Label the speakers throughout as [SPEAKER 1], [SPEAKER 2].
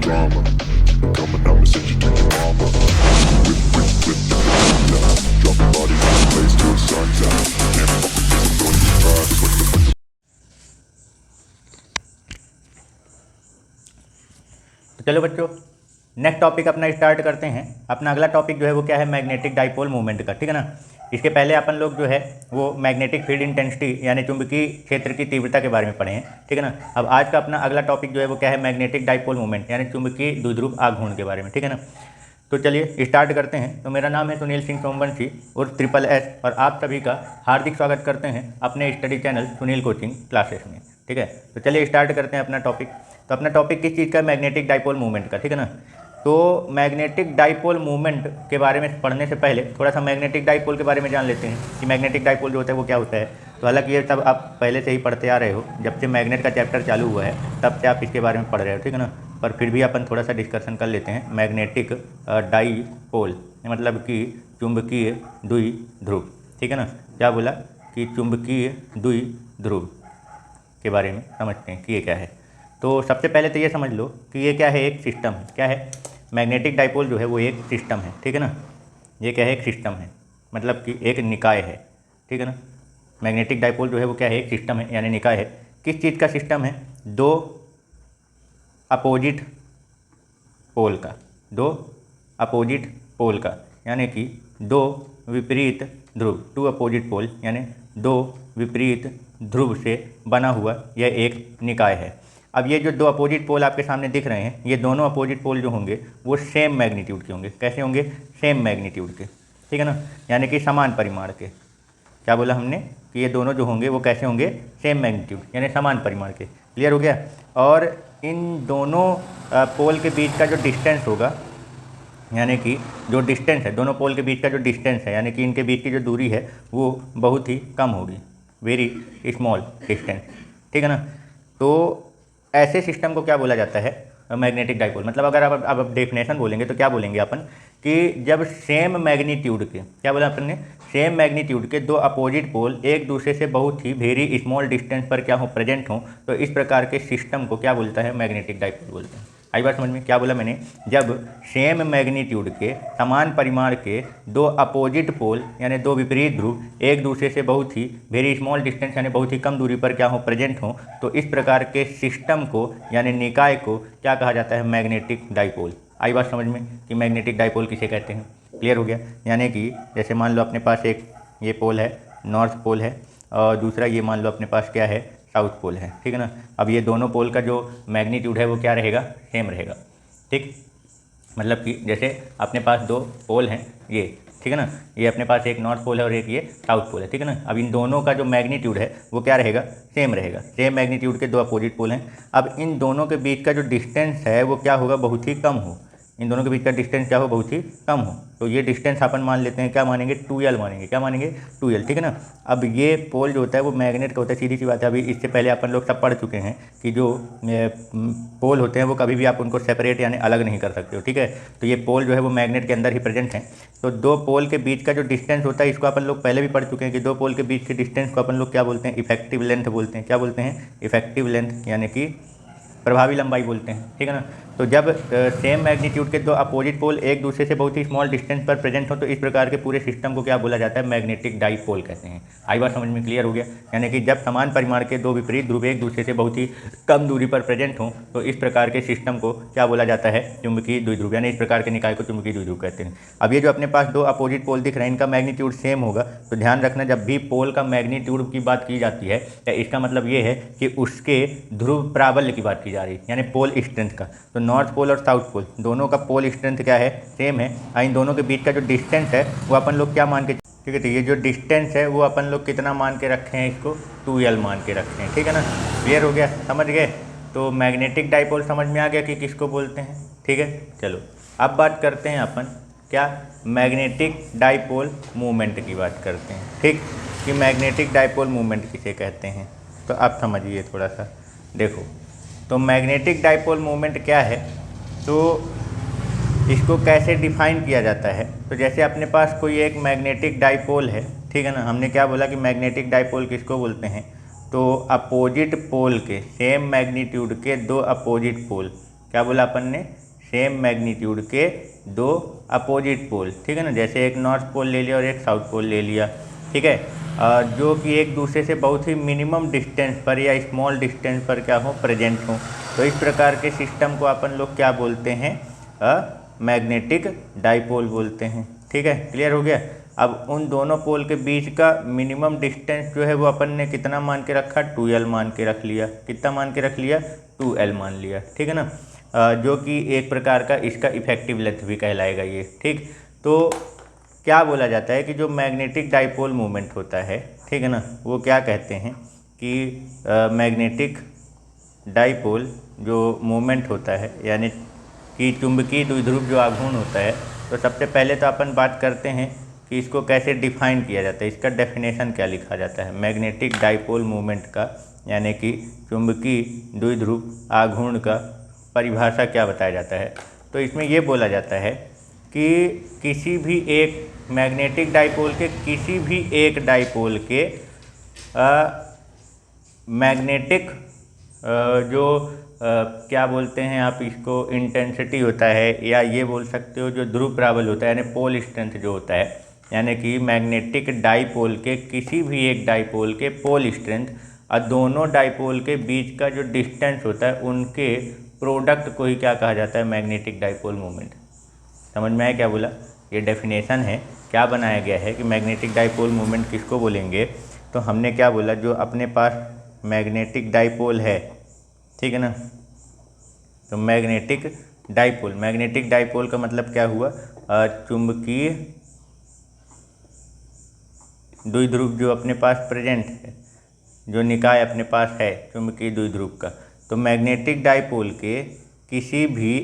[SPEAKER 1] drama. Coming out and send you to your mama. Whip the now. Drop your body in the place till the sun's out. Can't fuck with this, I'm doing this private. What the fuck?
[SPEAKER 2] तो चलो बच्चों, next topic अपना start करते हैं। अपना अगला topic जो है वो क्या है, मैग्नेटिक डाइपोल मूवमेंट का, ठीक है ना। इसके पहले अपन लोग जो है वो मैग्नेटिक फील्ड इंटेंसिटी यानी चुंबकीय क्षेत्र की तीव्रता के बारे में पढ़े हैं, ठीक है ना। अब आज का अपना अगला टॉपिक जो है वो क्या है, मैग्नेटिक डाइपोल मूवमेंट यानी चुंबकीय द्विध्रुव आघूर्ण के बारे में, ठीक है ना। तो चलिए स्टार्ट करते हैं। तो मेरा नाम है सुनील सिंह सोमवंशी उर्फ SSS और आप सभी का हार्दिक स्वागत करते हैं अपने study channel Sunil coaching classes में, ठीक है। तो चलिए स्टार्ट करते हैं अपना टॉपिक। तो अपना टॉपिक किस चीज़ का, मैग्नेटिक डाइपोल मूवमेंट का, ठीक है ना। तो मैग्नेटिक डाइपोल मूवमेंट के बारे में पढ़ने से पहले थोड़ा सा मैग्नेटिक डाइपोल के बारे में जान लेते हैं कि मैग्नेटिक डाइपोल जो होता है वो क्या होता है। तो हालांकि ये सब आप पहले से ही पढ़ते आ रहे हो, जब से मैग्नेट का चैप्टर चालू हुआ है तब से आप इसके बारे में पढ़ रहे हो, ठीक है ना। पर फिर भी अपन थोड़ा सा डिस्कशन कर लेते हैं। मैग्नेटिक डाइपोल मतलब कि चुंबकीय द्विध्रुव, ठीक है ना। क्या बोला कि चुंबकीय द्विध्रुव के बारे में समझते हैं कि ये क्या है। तो सबसे पहले तो ये समझ लो कि ये क्या है, एक सिस्टम है। क्या है, मैग्नेटिक डाइपोल जो है वो एक सिस्टम है, ठीक है ना। ये क्या है, एक सिस्टम है, मतलब कि एक निकाय है, ठीक है ना। मैग्नेटिक डाइपोल जो है वो क्या है, एक सिस्टम है यानी निकाय है। किस चीज़ का सिस्टम है, दो अपोजिट पोल का, दो अपोजिट पोल का यानी कि दो विपरीत ध्रुव, टू अपोजिट पोल यानी दो विपरीत ध्रुव से बना हुआ यह एक निकाय है। अब ये जो दो अपोजिट पोल आपके सामने दिख रहे हैं, ये दोनों अपोजिट पोल जो होंगे वो सेम मैग्नीट्यूड के होंगे। कैसे होंगे, सेम मैग्नीट्यूड के, ठीक है ना, यानी कि समान परिमाण के। क्या बोला हमने कि ये दोनों जो होंगे वो कैसे होंगे, सेम मैग्नीट्यूड यानी समान परिमाण के। क्लियर हो गया। और इन दोनों पोल के बीच का जो डिस्टेंस होगा, यानी कि जो डिस्टेंस है, दोनों पोल के बीच का जो डिस्टेंस है यानी कि इनके बीच की जो दूरी है वो बहुत ही कम होगी, वेरी स्मॉल डिस्टेंस, ठीक है ना। तो ऐसे सिस्टम को क्या बोला जाता है, मैग्नेटिक डाइपोल। मतलब अगर आप अब डेफिनेशन बोलेंगे तो क्या बोलेंगे अपन कि जब सेम मैग्नीट्यूड के, क्या बोला अपन ने, सेम मैग्नीट्यूड के दो अपोजिट पोल एक दूसरे से बहुत ही वेरी स्मॉल डिस्टेंस पर क्या हो, प्रेजेंट हो, तो इस प्रकार के सिस्टम को क्या बोलता है, मैग्नेटिक डाइपोल बोलते हैं। आई बात समझ में। क्या बोला मैंने, जब सेम मैग्नीट्यूड के समान परिमाण के दो अपोजिट पोल यानी दो विपरीत ध्रुव एक दूसरे से बहुत ही वेरी स्मॉल डिस्टेंस यानी बहुत ही कम दूरी पर क्या हो, प्रेजेंट हो, तो इस प्रकार के सिस्टम को यानी निकाय को क्या कहा जाता है, मैग्नेटिक डाइपोल। आई बात समझ में कि मैग्नेटिक डाइपोल किसे कहते हैं। क्लियर हो गया। यानी कि जैसे मान लो अपने पास एक ये पोल है, नॉर्थ पोल है, और दूसरा ये मान लो अपने पास क्या है, साउथ पोल है, ठीक है ना। अब ये दोनों पोल का जो मैग्नीट्यूड है वो क्या रहेगा, सेम रहेगा, ठीक। मतलब कि जैसे अपने पास दो पोल हैं ये, ठीक है ना, ये अपने पास एक नॉर्थ पोल है और एक ये साउथ पोल है, ठीक है ना। अब इन दोनों का जो मैग्नीट्यूड है वो क्या रहेगा, सेम रहेगा। सेम मैग्नीट्यूड के दो अपोजिट पोल हैं। अब इन दोनों के बीच का जो डिस्टेंस है वो क्या होगा, बहुत ही कम हो। इन दोनों के बीच का डिस्टेंस क्या हो, बहुत ही कम हो। तो ये डिस्टेंस अपन मान लेते हैं, क्या मानेंगे, 2L मानेंगे। क्या मानेंगे, 2L, ठीक है ना। अब ये पोल जो होता है वो मैग्नेट का होता है, सीधी सी बात है। अभी इससे पहले अपन लोग सब पढ़ चुके हैं कि जो पोल होते हैं वो कभी भी आप उनको सेपरेट यानी अलग नहीं कर सकते हो, ठीक है। तो ये पोल जो है वो मैग्नेट के अंदर ही प्रेजेंट है। तो दो पोल के बीच का जो डिस्टेंस होता है इसको अपन लोग पहले भी पढ़ चुके हैं कि दो पोल के बीच के डिस्टेंस को अपन लोग क्या बोलते हैं, इफेक्टिव लेंथ बोलते हैं। क्या बोलते हैं, इफेक्टिव लेंथ यानी कि प्रभावी लंबाई बोलते हैं, ठीक है ना। तो जब सेम मैग्नीट्यूड के दो अपोजिट पोल एक दूसरे से बहुत ही स्मॉल डिस्टेंस पर प्रेजेंट हो तो इस प्रकार के पूरे सिस्टम को क्या बोला जाता है, मैग्नेटिक डाइपोल कहते हैं। आई बात समझ में क्लियर हो गया। यानी कि जब समान परिमाण के दो विपरीत ध्रुव एक दूसरे से बहुत ही कम दूरी पर प्रेजेंट हों तो इस प्रकार के सिस्टम को क्या बोला जाता है, चुंबकीय द्विध्रुव, यानी इस प्रकार के निकाय को चुंबकीय द्विध्रुव कहते हैं। अब ये जो अपने पास दो अपोजिट पोल दिख रहे हैं इनका मैग्नीट्यूड सेम होगा, तो ध्यान रखना जब भी पोल का मैग्नीट्यूड की बात की जाती है तो इसका मतलब ये है कि उसके ध्रुव प्राबल्य की बात की जा रही है, यानी पोल स्ट्रेंथ का। तो नॉर्थ पोल और साउथ पोल दोनों का पोल स्ट्रेंथ क्या है, सेम है। इन दोनों के बीच का जो डिस्टेंस है वो अपन लोग क्या मान के, ठीक है, तो ये जो डिस्टेंस है वो अपन लोग कितना मान के रखे हैं, इसको 2L मान के रखे हैं, ठीक है ना। क्लियर हो गया, समझ गए। तो मैग्नेटिक डाइपोल समझ में आ गया कि किसको बोलते हैं, ठीक है। चलो अब बात करते हैं अपन क्या, मैग्नेटिक डाइपोल मूवमेंट की बात करते हैं, ठीक, कि मैग्नेटिक डाइपोल मूवमेंट किसे कहते हैं। तो आप समझिए थोड़ा सा, देखो तो मैग्नेटिक डाइपोल मूवमेंट क्या है, तो इसको कैसे डिफाइन किया जाता है। तो जैसे अपने पास कोई एक मैग्नेटिक डाइपोल है, ठीक है ना, हमने क्या बोला कि मैग्नेटिक डाइपोल किसको बोलते हैं, तो अपोजिट पोल के, सेम मैग्नीट्यूड के दो अपोजिट पोल क्या बोला अपन ने, सेम मैग्नीट्यूड के दो अपोजिट पोल, ठीक है ना, जैसे एक नॉर्थ पोल ले लिया और एक साउथ पोल ले लिया, ठीक है, जो कि एक दूसरे से बहुत ही मिनिमम डिस्टेंस पर या स्मॉल डिस्टेंस पर क्या हो, प्रेजेंट हो। तो इस प्रकार के सिस्टम को अपन लोग क्या बोलते हैं, मैग्नेटिक डाइपोल बोलते हैं, ठीक है, क्लियर हो गया। अब उन दोनों पोल के बीच का मिनिमम डिस्टेंस जो है वो अपन ने कितना मान के रखा, 2L मान के रख लिया, कितना मान के रख लिया, 2L मान लिया, ठीक है ना, जो कि एक प्रकार का इसका इफेक्टिव लेंथ भी कहलाएगा ये, ठीक। तो क्या बोला जाता है कि जो मैग्नेटिक डाइपोल मूवमेंट होता है, ठीक है ना, वो क्या कहते हैं कि मैग्नेटिक डाइपोल जो मूवमेंट होता है, यानी कि चुंबकीय द्विध्रुव जो आघूर्ण होता है, तो सबसे पहले तो अपन बात करते हैं कि इसको कैसे डिफाइन किया जाता है, इसका डेफिनेशन क्या लिखा जाता है मैग्नेटिक डाइपोल मूवमेंट का, यानी कि चुंबकीय द्विध्रुव आघूर्ण का परिभाषा क्या बताया जाता है। तो इसमें ये बोला जाता है कि किसी भी एक मैग्नेटिक डाइपोल के किसी भी एक डाइपोल के मैग्नेटिक जो क्या बोलते हैं आप इसको, इंटेंसिटी होता है, या ये बोल सकते हो जो ध्रुव प्राबल्य होता है, यानी पोल स्ट्रेंथ जो होता है, यानी कि मैग्नेटिक डाइपोल के किसी भी एक डाइपोल के पोल स्ट्रेंथ और दोनों डाइपोल के बीच का जो डिस्टेंस होता है उनके प्रोडक्ट को ही क्या कहा जाता है, मैग्नेटिक डाइपोल मूवमेंट। समझ में आया क्या बोला, ये डेफिनेशन है, क्या बनाया गया है कि मैग्नेटिक डाइपोल मूवमेंट किसको बोलेंगे। तो हमने क्या बोला, जो अपने पास मैग्नेटिक डाइपोल है, ठीक है ना, तो मैग्नेटिक डाइपोल का मतलब क्या हुआ, चुंबकीय द्विध्रुव जो अपने पास प्रेजेंट है, जो निकाय अपने पास है चुंबकीय द्विध्रुव का, तो मैग्नेटिक डाइपोल के किसी भी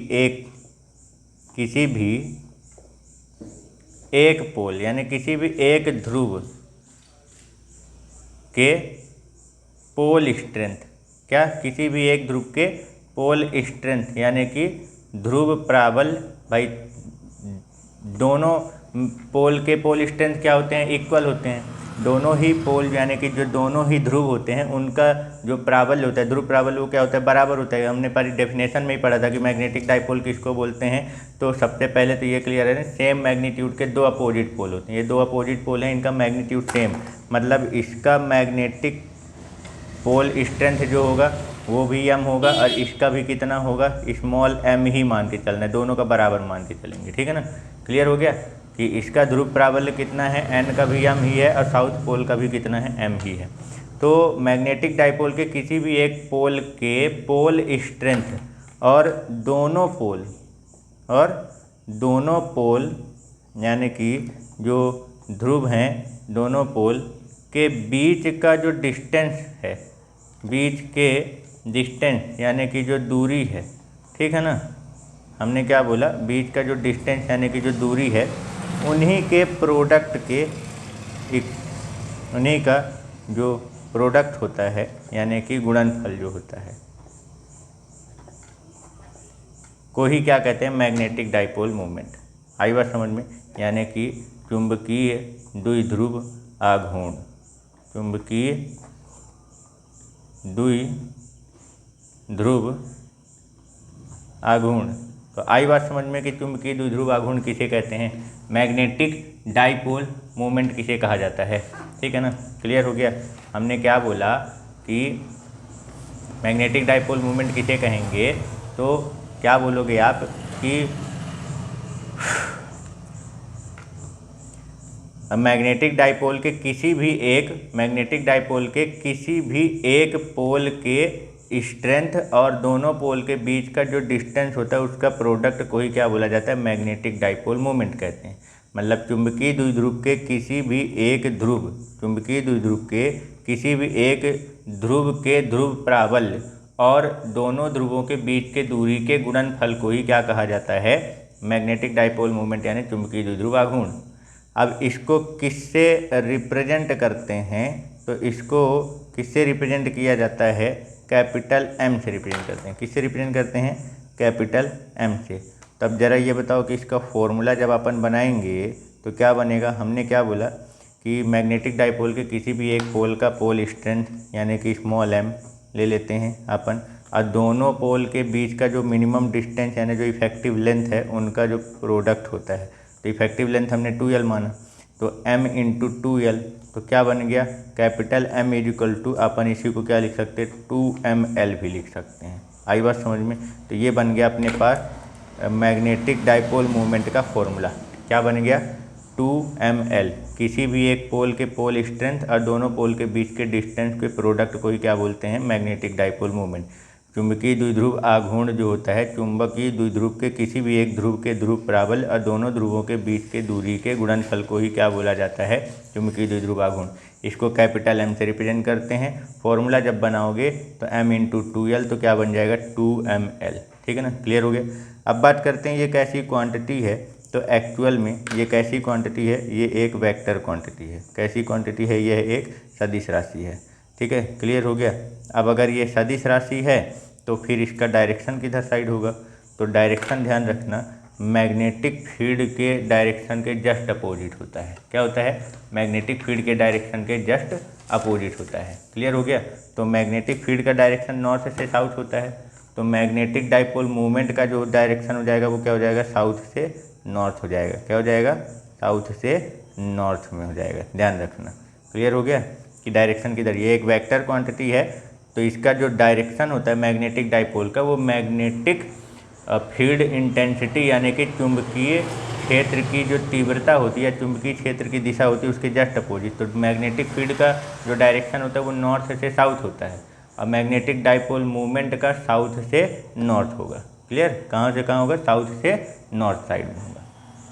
[SPEAKER 2] एक पोल यानी किसी भी एक ध्रुव के पोल स्ट्रेंथ, क्या, किसी भी एक ध्रुव के पोल स्ट्रेंथ यानी कि ध्रुव प्राबल्य, भाई दोनों पोल के पोल स्ट्रेंथ क्या होते हैं, इक्वल होते हैं, दोनों ही पोल यानी कि जो दोनों ही ध्रुव होते हैं उनका जो प्राबल्य होता है, ध्रुव प्राबल्य वो क्या होता है, बराबर होता है। हमने पर डेफिनेशन में ही पढ़ा था कि मैग्नेटिक डाइपोल किसको बोलते हैं। तो सबसे पहले तो ये क्लियर है, सेम मैग्नीट्यूड के दो अपोजिट पोल होते हैं, ये दो अपोजिट पोल हैं, इनका मैग्नीट्यूड सेम, मतलब इसका मैग्नेटिक पोल स्ट्रेंथ जो होगा वो भी m होगा और इसका भी कितना होगा, स्मॉल m ही मान के चलना है, दोनों का बराबर मान के चलेंगे, ठीक है ना। क्लियर हो गया कि इसका ध्रुव प्राबल्य कितना है, n का भी m ही है और साउथ पोल का भी कितना है, m ही है। तो मैग्नेटिक डाइपोल के किसी भी एक पोल के पोल स्ट्रेंथ और दोनों पोल यानी कि जो ध्रुव हैं दोनों पोल के बीच का जो डिस्टेंस है, बीच के डिस्टेंस यानी कि जो दूरी है, ठीक है ना, हमने क्या बोला, बीच का जो डिस्टेंस यानी कि जो दूरी है, उन्हीं के प्रोडक्ट के उन्हीं का जो प्रोडक्ट होता है यानी कि गुणनफल जो होता है को ही क्या कहते हैं, मैग्नेटिक डाइपोल मूवमेंट। आई बात समझ में, यानी कि चुंबकीय द्विध्रुव आघूर्ण, चुंबकीय द्विध्रुव आघूर्ण। तो आई बात समझ में कि चुंबकीय द्विध्रुव आघूर्ण किसे कहते हैं, मैग्नेटिक डाइपोल मूवमेंट किसे कहा जाता है, ठीक है ना। क्लियर हो गया। हमने क्या बोला कि मैग्नेटिक डाइपोल मूवमेंट किसे कहेंगे, तो क्या बोलोगे आप कि मैग्नेटिक डाइपोल के किसी भी एक पोल के स्ट्रेंथ और दोनों पोल के बीच का जो डिस्टेंस होता है उसका प्रोडक्ट को ही क्या बोला जाता है, मैग्नेटिक डाइपोल मूवमेंट कहते हैं। मतलब चुंबकीय द्विध्रुव के किसी भी एक ध्रुव, चुंबकीय द्विध्रुव के किसी भी एक ध्रुव के ध्रुव प्राबल्य और दोनों ध्रुवों के बीच के दूरी के गुणनफल को ही क्या कहा जाता है, मैग्नेटिक डाइपोल मूवमेंट यानी चुंबकीय द्विध्रुव आघूर्ण। अब इसको किससे रिप्रेजेंट करते हैं, तो इसको किससे रिप्रेजेंट किया जाता है, कैपिटल M से रिप्रेजेंट करते हैं। किससे रिप्रेजेंट करते हैं, कैपिटल M से। तब जरा ये बताओ कि इसका फॉर्मूला जब अपन बनाएंगे तो क्या बनेगा। हमने क्या बोला कि मैग्नेटिक डाइपोल के किसी भी एक पोल का पोल स्ट्रेंथ यानी कि स्मॉल m ले लेते हैं अपन, और दोनों पोल के बीच का जो मिनिमम डिस्टेंस यानी जो इफेक्टिव लेंथ है उनका जो प्रोडक्ट होता है। तो इफेक्टिव लेंथ हमने 2L माना, तो m इंटू 2L, तो क्या बन गया, capital M is equal to, अपन इसी को क्या लिख सकते हैं, 2ml भी लिख सकते हैं। आई बात समझ में। तो ये बन गया अपने पास मैग्नेटिक डाइपोल मूवमेंट का फॉर्मूला। क्या बन गया, 2ml, किसी भी एक पोल के पोल स्ट्रेंथ और दोनों पोल के बीच के डिस्टेंस के प्रोडक्ट को ही क्या बोलते हैं, मैग्नेटिक डाइपोल मूवमेंट। चुंबकीय द्विध्रुव आघूर्ण जो होता है, चुंबकीय द्विध्रुव के किसी भी एक ध्रुव के ध्रुव प्राबल्य और दोनों ध्रुवों के बीच के दूरी के गुणनफल को ही क्या बोला जाता है, चुंबकीय द्विध्रुव आघूर्ण। इसको कैपिटल M से रिप्रेजेंट करते हैं। फॉर्मूला जब बनाओगे तो m इंटू 2L, तो क्या बन जाएगा 2ml। ठीक है ना, क्लियर हो गया। अब बात करते हैं ये कैसी क्वांटिटी है। तो एक्चुअल में ये कैसी क्वांटिटी है, ये एक वेक्टर क्वांटिटी है। कैसी क्वांटिटी है, यह एक सदिश राशि है। ठीक है, क्लियर हो गया। अब अगर ये सदिश राशि है तो फिर इसका डायरेक्शन किधर साइड होगा, तो डायरेक्शन ध्यान रखना, मैग्नेटिक फील्ड के डायरेक्शन के जस्ट अपोजिट होता है। क्या होता है, मैग्नेटिक फील्ड के डायरेक्शन के जस्ट अपोजिट होता है। क्लियर हो गया। तो मैग्नेटिक फील्ड का डायरेक्शन नॉर्थ से साउथ होता है, तो मैग्नेटिक डाइपोल मूवमेंट का जो डायरेक्शन हो जाएगा वो क्या हो जाएगा, साउथ से नॉर्थ हो जाएगा। क्या हो जाएगा, साउथ से नॉर्थ में हो जाएगा। ध्यान रखना, क्लियर हो गया कि डायरेक्शन किधर। ये एक वेक्टर क्वांटिटी है, तो इसका जो डायरेक्शन होता है मैग्नेटिक डाइपोल का, वो मैग्नेटिक फील्ड इंटेंसिटी यानी कि चुंबकीय क्षेत्र की जो तीव्रता होती है, चुंबकीय क्षेत्र की दिशा होती है, उसके जस्ट अपोजिट। तो मैग्नेटिक फील्ड का जो डायरेक्शन होता है वो नॉर्थ से साउथ होता है, और मैग्नेटिक डाइपोल मूवमेंट का साउथ से नॉर्थ होगा। क्लियर, कहाँ से कहाँ होगा, साउथ से नॉर्थ साइड में होगा।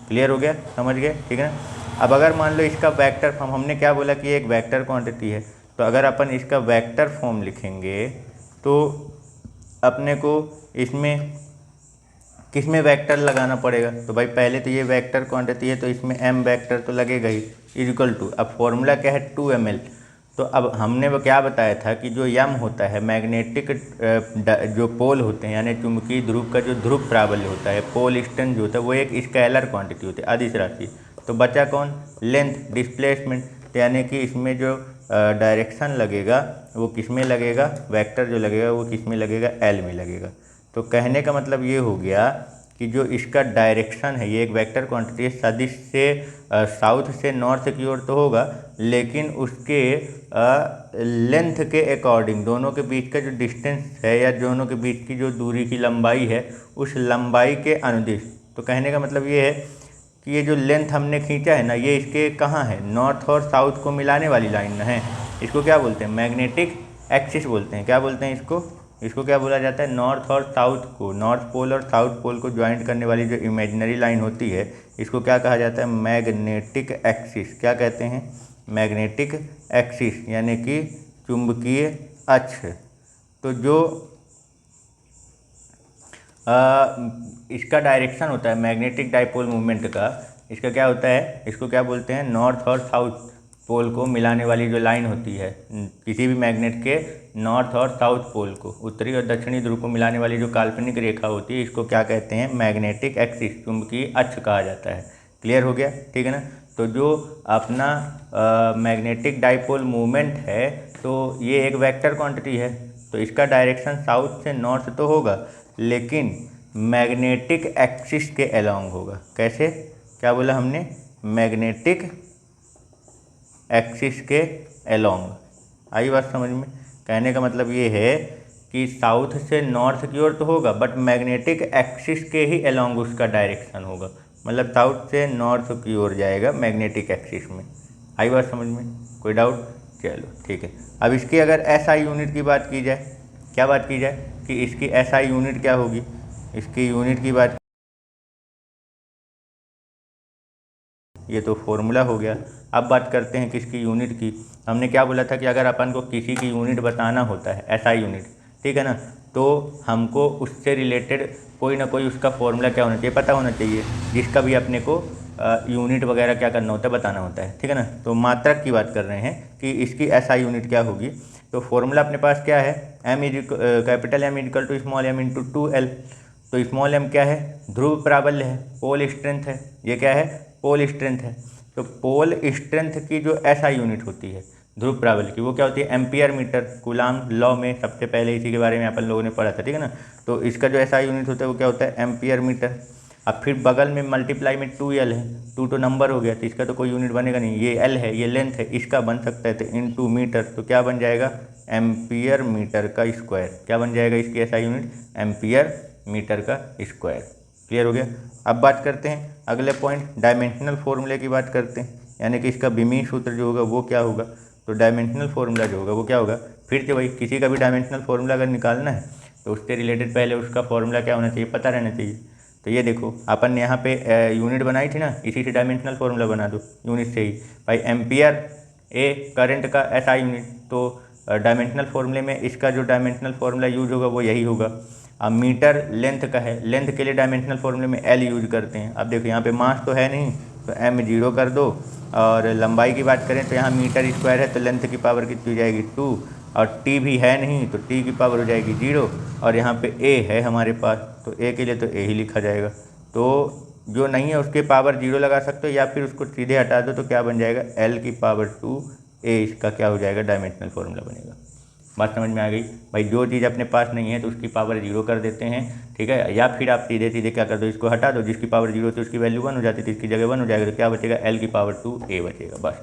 [SPEAKER 2] क्लियर हो गया, समझ गए, ठीक है ना। अब अगर मान लो इसका वेक्टर फॉर्म, हमने क्या बोला कि एक वेक्टर क्वांटिटी है, तो अगर अपन इसका वेक्टर फॉर्म लिखेंगे तो अपने को इसमें किस में वेक्टर लगाना पड़ेगा। तो भाई पहले तो ये वेक्टर क्वांटिटी है तो इसमें m वेक्टर तो लगेगा ही, इक्वल टू, अब फॉर्मूला क्या है 2ml। तो अब हमने वो क्या बताया था कि जो m होता है मैग्नेटिक जो पोल होते हैं यानी चुंबकीय ध्रुव का जो ध्रुव प्राबल्य होता है, पोल स्ट्रेंथ जो होता है, वो एक स्केलर क्वांटिटी होती है, अदिश राशि। तो बचा कौन, लेंथ, डिस्प्लेसमेंट, यानी कि इसमें जो डायरेक्शन लगेगा वो किस में लगेगा, वेक्टर जो लगेगा वो किस में लगेगा, L में लगेगा। तो कहने का मतलब ये हो गया कि जो इसका डायरेक्शन है, ये एक वेक्टर क्वांटिटी है, सदिश से साउथ से नॉर्थ की ओर तो होगा, लेकिन उसके लेंथ के अकॉर्डिंग दोनों के बीच का जो डिस्टेंस है या दोनों के बीच की जो दूरी की लंबाई है, उस लंबाई के अनुदिश। तो कहने का मतलब ये है कि ये जो लेंथ हमने खींचा है ना, ये इसके कहाँ है, नॉर्थ और साउथ को मिलाने वाली लाइन है। इसको क्या बोलते हैं, मैग्नेटिक एक्सिस बोलते हैं। क्या बोलते हैं इसको क्या बोला जाता है, नॉर्थ और साउथ को, नॉर्थ पोल और साउथ पोल को ज्वाइंट करने वाली जो इमेजिनरी लाइन होती है, इसको क्या कहा जाता है, मैग्नेटिक एक्सिस। क्या कहते हैं, मैग्नेटिक एक्सिस, यानी कि चुंबकीय अक्ष। तो जो इसका डायरेक्शन होता है मैग्नेटिक डाइपोल मूवमेंट का, इसका क्या होता है, इसको क्या बोलते हैं, नॉर्थ और साउथ पोल को मिलाने वाली जो लाइन होती है, किसी भी मैग्नेट के नॉर्थ और साउथ पोल को, उत्तरी और दक्षिणी ध्रुव को मिलाने वाली जो काल्पनिक रेखा होती है, इसको क्या कहते हैं, मैग्नेटिक एक्सिस, चुंबकीय अक्ष कहा जाता है। क्लियर हो गया, ठीक है ना। तो जो अपना मैग्नेटिक डाइपोल मूवमेंट है, तो ये एक वेक्टर क्वांटिटी है, तो इसका डायरेक्शन साउथ से नॉर्थ तो होगा, लेकिन मैग्नेटिक एक्सिस के अलोंग होगा। कैसे, क्या बोला हमने, मैग्नेटिक एक्सिस के अलोंग। आई बात समझ में। कहने का मतलब ये है कि साउथ से नॉर्थ की ओर तो होगा, बट मैग्नेटिक एक्सिस के ही अलोंग उसका डायरेक्शन होगा, मतलब साउथ से नॉर्थ की ओर जाएगा मैग्नेटिक एक्सिस में। आई बात समझ में, कोई डाउट, चलो ठीक है। अब इसकी अगर SI यूनिट की बात की जाए, क्या बात की जाए कि इसकी SI यूनिट क्या होगी, इसकी यूनिट की बात, ये तो फॉर्मूला हो गया। अब बात करते हैं किसकी यूनिट की। हमने क्या बोला था कि अगर अपन को किसी की यूनिट बताना होता है, SI यूनिट, ठीक है ना, तो हमको उससे रिलेटेड कोई ना कोई उसका फॉर्मूला क्या होना चाहिए, पता होना चाहिए, जिसका भी अपने को यूनिट वगैरह क्या करना होता है, बताना होता है, ठीक है ना। तो मात्रक की बात कर रहे हैं कि इसकी SI यूनिट क्या होगी। तो फॉर्मूला अपने पास क्या है, capital M equal to small m into 2L। तो स्मॉल m क्या है, ध्रुव प्राबल्य है, पोल स्ट्रेंथ है, ये क्या है, पोल स्ट्रेंथ है। तो पोल स्ट्रेंथ की जो SI यूनिट होती है, ध्रुव प्राबल्य की, वो क्या होती है एम्पियर मीटर। कूलाम लॉ में सबसे पहले इसी के बारे में अपन लोगों ने पढ़ा था, ठीक है ना। तो इसका जो SI यूनिट होता है वो क्या होता है एम्पियर मीटर। अब फिर बगल में मल्टीप्लाई में 2L है, 2 तो नंबर हो गया तो इसका तो कोई यूनिट बनेगा नहीं, ये L है, ये लेंथ है, इसका बन सकता है तो इनटू मीटर, तो क्या बन जाएगा एम्पियर मीटर का स्क्वायर। क्या बन जाएगा इसकी SI यूनिट एम्पियर मीटर का स्क्वायर। क्लियर हो गया। अब बात करते हैं अगले पॉइंट डायमेंशनल फॉर्मूले की बात करते हैं, यानी कि इसका बीमी सूत्र जो होगा वो क्या होगा। तो डायमेंशनल फॉर्मूला जो होगा वो क्या होगा, फिर से वही, किसी का भी डायमेंशनल फॉर्मूला अगर निकालना है तो उससे रिलेटेड पहले उसका फॉर्मूला क्या होना चाहिए पता रहना चाहिए। तो ये देखो अपन ने यहाँ पे यूनिट बनाई थी ना, इसी से डायमेंशनल फॉर्मूला बना दो यूनिट से ही। भाई एम्पियर ए करंट का SI यूनिट, तो डायमेंशनल फॉर्मूले में इसका जो डायमेंशनल फॉर्मूला यूज होगा वो यही होगा। अब मीटर लेंथ का है, लेंथ के लिए डायमेंशनल फॉर्मूले में L यूज करते हैं। अब देखो यहाँ पे मास तो है नहीं तो M 0 कर दो, और लंबाई की बात करें तो यहाँ मीटर स्क्वायर है तो लेंथ की पावर कितनी हो जाएगी 2, और T भी है नहीं तो T की पावर हो जाएगी 0, और यहाँ पे A है हमारे पास तो A के लिए तो A ही लिखा जाएगा। तो जो नहीं है उसके पावर 0 लगा सकते हो या फिर उसको सीधे हटा दो तो क्या बन जाएगा L की पावर 2A, इसका क्या हो जाएगा डायमेंशनल फॉर्मूला बनेगा। बात समझ में आ गई। भाई जो चीज़ अपने पास नहीं है तो उसकी पावर 0 कर देते हैं, ठीक है, या फिर आप सीधे सीधे क्या कर दो इसको हटा दो, जिसकी पावर 0 थी उसकी वैल्यू 1 हो जाती थी, इसकी जगह 1 हो जाएगा तो क्या बचेगा L की पावर 2A बचेगा बस,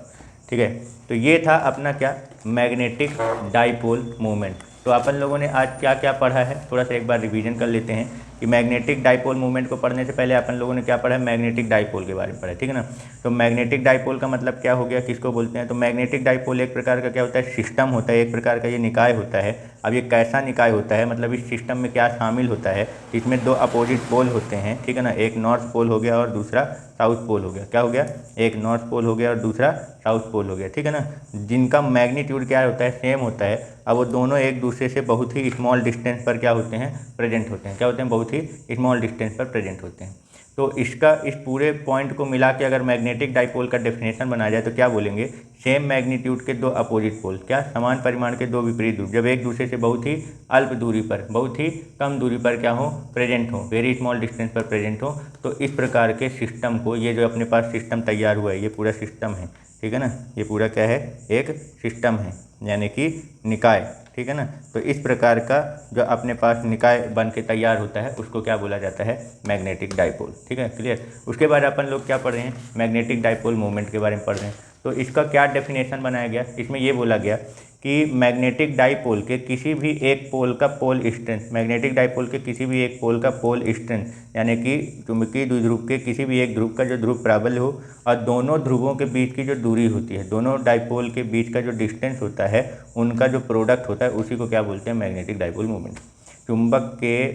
[SPEAKER 2] ठीक है। तो ये था अपना क्या मैग्नेटिक डाइपोल मूवमेंट। तो अपन लोगों ने आज क्या क्या पढ़ा है थोड़ा सा एक बार रिवीजन कर लेते हैं कि मैग्नेटिक डाइपोल मूवमेंट को पढ़ने से पहले अपन लोगों ने क्या पढ़ा है मैग्नेटिक डाइपोल के बारे में पढ़ा है, ठीक है ना। तो मैग्नेटिक डाइपोल का मतलब क्या हो गया, किसको बोलते हैं। तो मैग्नेटिक डाइपोल एक प्रकार का क्या होता है सिस्टम होता है, एक प्रकार का ये निकाय होता है। अब ये कैसा निकाय होता है, मतलब इस सिस्टम में क्या शामिल होता है, इसमें दो अपोजिट पोल होते हैं, ठीक है ना, एक नॉर्थ पोल हो गया और दूसरा साउथ पोल हो गया। क्या हो गया, एक नॉर्थ पोल हो गया और दूसरा साउथ पोल हो गया, ठीक है ना, जिनका मैग्नीट्यूड क्या होता है सेम होता है। अब वो दोनों एक दूसरे से बहुत ही स्मॉल डिस्टेंस पर क्या होते हैं प्रेजेंट होते हैं, क्या होते हैं बहुत ही स्मॉल डिस्टेंस पर प्रेजेंट होते हैं। तो इसका इस पूरे पॉइंट को मिला के अगर मैग्नेटिक डाइपोल का डेफिनेशन बनाया जाए तो क्या बोलेंगे, सेम मैग्नीट्यूड के दो अपोजिट पोल, क्या समान परिमाण के दो विपरीत ध्रुव जब एक दूसरे से बहुत ही अल्प दूरी पर, बहुत ही कम दूरी पर क्या हो प्रेजेंट हो, वेरी स्मॉल डिस्टेंस पर प्रेजेंट हो, तो इस प्रकार के सिस्टम को, ये जो अपने पास सिस्टम तैयार हुआ है ये पूरा सिस्टम है, ठीक है ना, ये पूरा क्या है एक सिस्टम है यानी कि निकाय, ठीक है ना। तो इस प्रकार का जो अपने पास निकाय बन के तैयार होता है उसको क्या बोला जाता है मैग्नेटिक डाइपोल, ठीक है क्लियर। उसके बाद अपन लोग क्या पढ़ रहे हैं मैग्नेटिक डाइपोल मूवमेंट के बारे में पढ़ रहे हैं। तो इसका क्या डेफिनेशन बनाया गया, इसमें ये बोला गया कि मैग्नेटिक डाइपोल के किसी भी एक पोल का पोल स्ट्रेंथ, मैग्नेटिक डाइपोल के किसी भी एक पोल का पोल स्ट्रेंथ यानी कि चुंबकीय द्विध्रुव के किसी भी एक ध्रुव का जो ध्रुव प्राबल्य हो और दोनों ध्रुवों के बीच की जो दूरी होती है, दोनों डाइपोल के बीच का जो डिस्टेंस होता है उनका जो प्रोडक्ट होता है उसी को क्या बोलते हैं मैग्नेटिक डाइपोल मूवमेंट। चुंबक के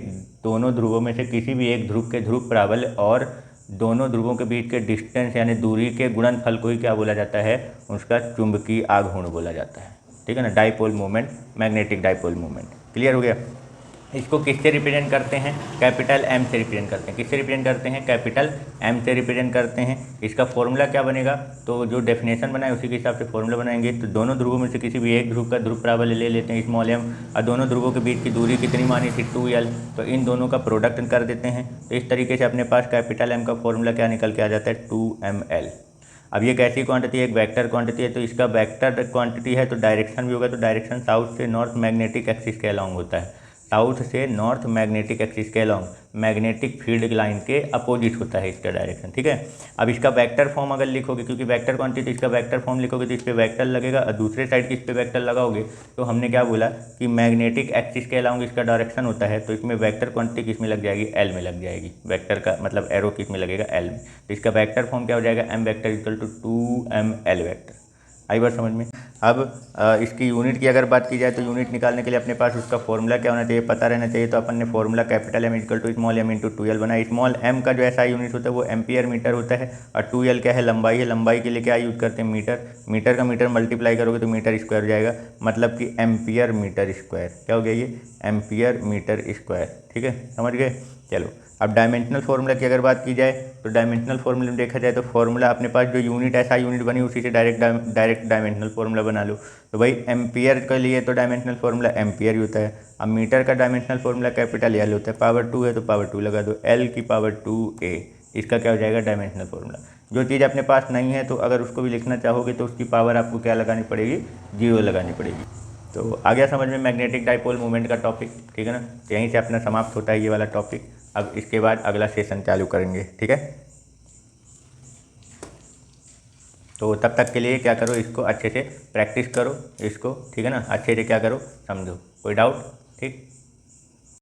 [SPEAKER 2] दोनों ध्रुवों में से किसी भी एक ध्रुव के ध्रुव प्राबल्य और दोनों ध्रुवों के बीच के डिस्टेंस यानी दूरी के गुणनफल को ही क्या बोला जाता है, उसका चुंबकीय आघूर्ण बोला जाता है, ठीक है ना, dipole movement, magnetic dipole movement. Clear हो गया। इसको किससे रिप्रेजेंट करते हैं, कैपिटल M से रिप्रेजेंट करते हैं। किससे रिप्रेजेंट करते हैं, कैपिटल M से रिप्रेजेंट करते हैं। इसका फॉर्मूला क्या बनेगा, तो जो डेफिनेशन बनाए उसी के हिसाब से फॉर्मूला बनाएंगे। तो दोनों ध्रुवों में से किसी भी एक ध्रुव का ध्रुव प्राबल्य ले लेते हैं स्मॉल m, और दोनों ध्रुवों के बीच की दूरी कितनी मानी थी 2L, तो इन दोनों का प्रोडक्ट कर देते हैं। तो इस तरीके से अपने पास कैपिटल M का फॉर्मूला क्या निकल के आ जाता है 2ml। अब ये कैसी क्वांटिटी है, एक वेक्टर क्वांटिटी है, तो इसका वेक्टर क्वांटिटी है तो डायरेक्शन भी होगा, तो डायरेक्शन साउथ से नॉर्थ मैग्नेटिक एक्सिस के अलॉन्ग होता है, साउथ से नॉर्थ मैग्नेटिक एक्सिस के अलॉन्ग मैग्नेटिक फील्ड लाइन के अपोजिट होता है इसका डायरेक्शन, ठीक है। अब इसका वेक्टर फॉर्म अगर लिखोगे, क्योंकि वेक्टर क्वांटिटी, इसका वेक्टर फॉर्म लिखोगे तो इस पर वेक्टर लगेगा और दूसरे साइड की इस पर वेक्टर लगाओगे, तो हमने क्या बोला कि मैग्नेटिक एक्सिस के अलॉन्ग इसका डायरेक्शन होता है, तो इसमें वेक्टर क्वांटिटी किस में लग जाएगी, एल में लग जाएगी। वेक्टर का मतलब एरो किस में लगेगा, एल में। तो इसका वेक्टर फॉर्म क्या हो जाएगा, M vector equal to 2ml vector. आई बात समझ में। अब इसकी यूनिट की अगर बात की जाए तो यूनिट निकालने के लिए अपने पास उसका फॉर्मूला क्या होना चाहिए, पता रहना चाहिए। तो अपन ने formula capital M equal to small m into 2L बनाया। स्मॉल m का जो SI यूनिट होता है वो एम्पियर मीटर होता है, और 2L क्या है, लंबाई है। लंबाई के लिए क्या यूज करते हैं, मीटर। मीटर का मीटर मल्टीप्लाई करोगे तो मीटर स्क्वायर हो जाएगा, मतलब कि एम्पियर मीटर स्क्वायर। क्या हो गया ये, एम्पियर मीटर स्क्वायर, ठीक है, समझ गए। चलो अब डायमेंशनल फार्मूला की अगर बात की जाए तो डायमेंशनल फार्मूला में देखा जाए तो फार्मूला अपने पास जो यूनिट SI यूनिट बनी उसी से डायरेक्ट डायमेंशनल फार्मूला बना लो। तो भाई एम्पियर के लिए तो डायमेंशनल फार्मूला एम्पियर ही होता है। अब मीटर का डायमेंशनल फार्मूला कैपिटल L होता है, पावर 2 है तो पावर 2 लगा दो, L की पावर 2A, इसका क्या हो जाएगा डायमेंशनल फार्मूला। जो चीज़ अपने पास नहीं है तो अगर उसको भी लिखना चाहोगे तो उसकी पावर आपको क्या लगानी पड़ेगी, 0 लगानी पड़ेगी। तो आ गया समझ में मैग्नेटिक डाइपोल मूवमेंट का टॉपिक, ठीक है ना। तो यहीं से अपना समाप्त होता है ये वाला टॉपिक। अब इसके बाद अगला सेशन चालू करेंगे, ठीक है। तो तब तक के लिए क्या करो, इसको अच्छे से प्रैक्टिस करो इसको, ठीक है ना, अच्छे से क्या करो, समझो। कोई डाउट? ठीक।